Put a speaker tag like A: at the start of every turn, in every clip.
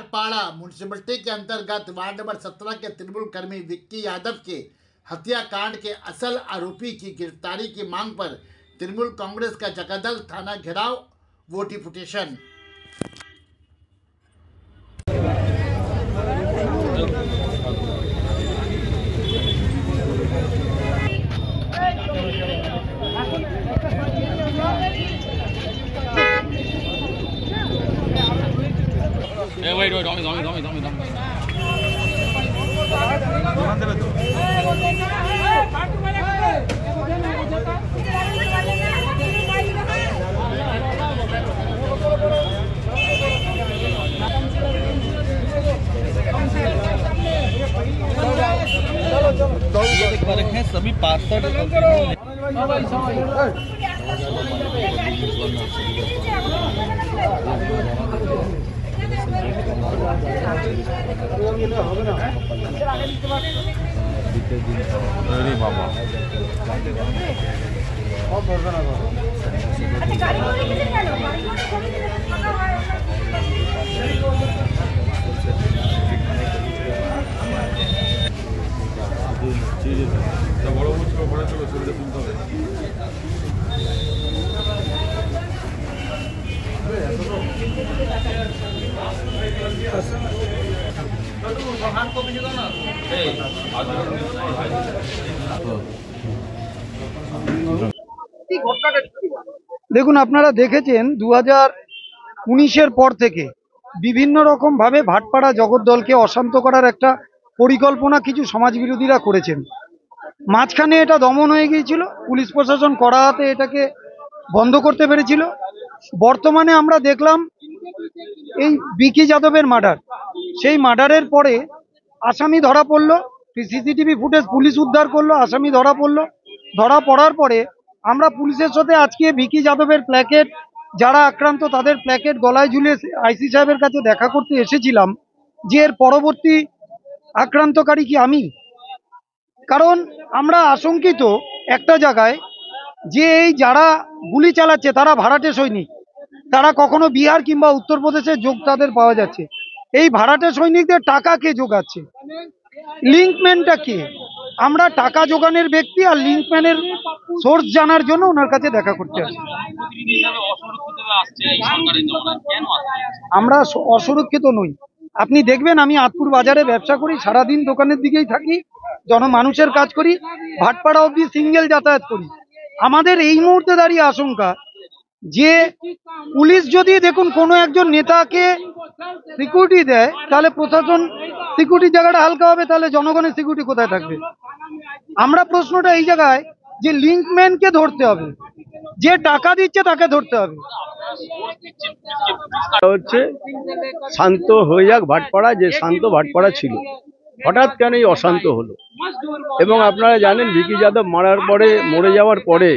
A: Bhatpara municipality के अंतर्गत ward number 17 के तृणमूल कर्मी विक्की यादव के हत्याकांड के असल आरोपी की गिरफ्तारी की मांग पर तृणमूल कांग्रेस का जगदल थाना घेराव, वोट डिपुटेशन।
B: सभी पार्षद बाबा বড় বড় বড় চলো সুবিধা শুনতে হবে।
C: দেখুন, আপনারা দেখেছেন 2019-এর পর থেকে বিভিন্ন রকম ভাবে ভাটপাড়া জগদ্দলকে অশান্ত করার একটা পরিকল্পনা কিছু সমাজবিরোধীরা করেছেন। মাঝখানে এটা দমন হয়ে গিয়েছিল, পুলিশ প্রশাসন কড়া হাতে এটাকে বন্ধ করতে পেরেছিল। বর্তমানে আমরা দেখলাম এই বিকি যাদবের মার্ডার, সেই মার্ডারের পরে আসামি ধরা পড়লো, সিসিটিভি ফুটেজ পুলিশ উদ্ধার করলো, আসামি ধরা পড়লো। ধরা পড়ার পরে আমরা পুলিশের সাথে আজকে বিকি যাদবের প্ল্যাকেট, যারা আক্রান্ত তাদের প্ল্যাকেট গলায় ঝুলিয়ে আইসি সাহেবের কাছে দেখা করতে এসেছিলাম যে এর পরবর্তী আক্রান্তকারী কি আমি। কারণ আমরা আশঙ্কিত একটা জায়গায় যে এই যারা গুলি চালাচ্ছে তারা ভাড়াটে সৈনিক, তারা কখনো বিহার কিংবা উত্তরপ্রদেশের যোগ তাদের পাওয়া যাচ্ছে। এই ভাড়াটে সৈনিকদের টাকা কে যোগাচ্ছে, লিঙ্কম্যানটা কে? আমরা টাকা যোগানের ব্যক্তি আর লিঙ্কম্যানের সোর্স জানার জন্য ওনার কাছে দেখা করতে আসি। আমরা অসুরক্ষিত নই। আপনি দেখবেন আমি আতপুর বাজারে ব্যবসা করি, সারাদিন দোকানের দিকেই থাকি, জনমানুষের কাজ করি, ভাটপাড়া অবধি সিঙ্গেল যাতায়াত করি। আমাদের এই মুহূর্তে দাঁড়িয়ে আশঙ্কা যে পুলিশ যদি দেখুন কোনো একজন নেতাকে সিকিউরিটি দেয় তাহলে প্রশাসন সিকিউরিটির জায়গাটা হালকা হবে, তাহলে জনগণের সিকিউরিটি কোথায় থাকবে? আমরা প্রশ্নটা এই জায়গায় যে লিঙ্কম্যানকে ধরতে হবে, যে টাকা দিচ্ছে তাকে ধরতে হবে।
D: হচ্ছে শান্ত হয়ে যাক ভাটপাড়া, যে শান্ত ভাটপাড়া ছিল, হঠাৎ কেন এই অশান্ত হলো? এবং আপনারা জানেন বিকি যাদব মরে যাওয়ার পরে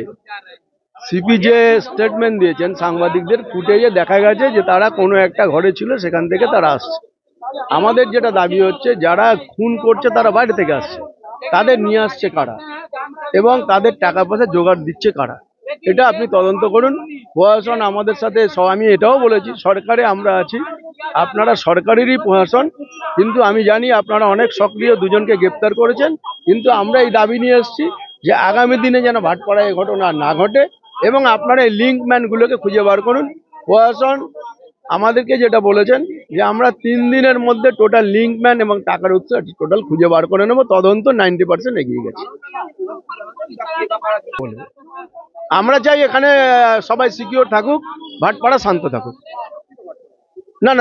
D: সিপি যে স্টেটমেন্ট দিয়েছেন সাংবাদিকদের, ফুটেজে দেখা গেছে যে তারা কোনো একটা ঘরে ছিল, সেখান থেকে তারা আসছে। আমাদের যেটা দাবি হচ্ছে যারা খুন করছে তারা বাইরে থেকে আসছে, তাদের নিয়ে আসছে কারা এবং তাদের টাকা পয়সা জোগাড় দিচ্ছে কারা, এটা আপনি তদন্ত করুন। প্রশাসন আমাদের সাথে, আমি এটাও বলেছি সরকারে আমরা আছি, আপনারা সরকারেরই প্রশাসন, কিন্তু আমি জানি আপনারা অনেক সক্রিয়, দুজনকে গ্রেপ্তার করেছেন, কিন্তু আমরা এই দাবি নিয়ে এসেছি যে আগামী দিনে যেন ভাটপাড়ায় এই ঘটনা না ঘটে এবং আপনারা এই লিঙ্কম্যানগুলোকে খুঁজে বার করুন। প্রশাসন আমাদেরকে যেটা বলেছেন যে আমরা 3 দিনের মধ্যে টোটাল লিঙ্কম্যান এবং টাকার উৎস টোটাল খুঁজে বার করে নেব, তদন্ত 90% এগিয়ে গেছে। আমরা চাই এখানে সবাই সিকিউর থাকুক, ভাটপাড়া শান্ত থাকুক। না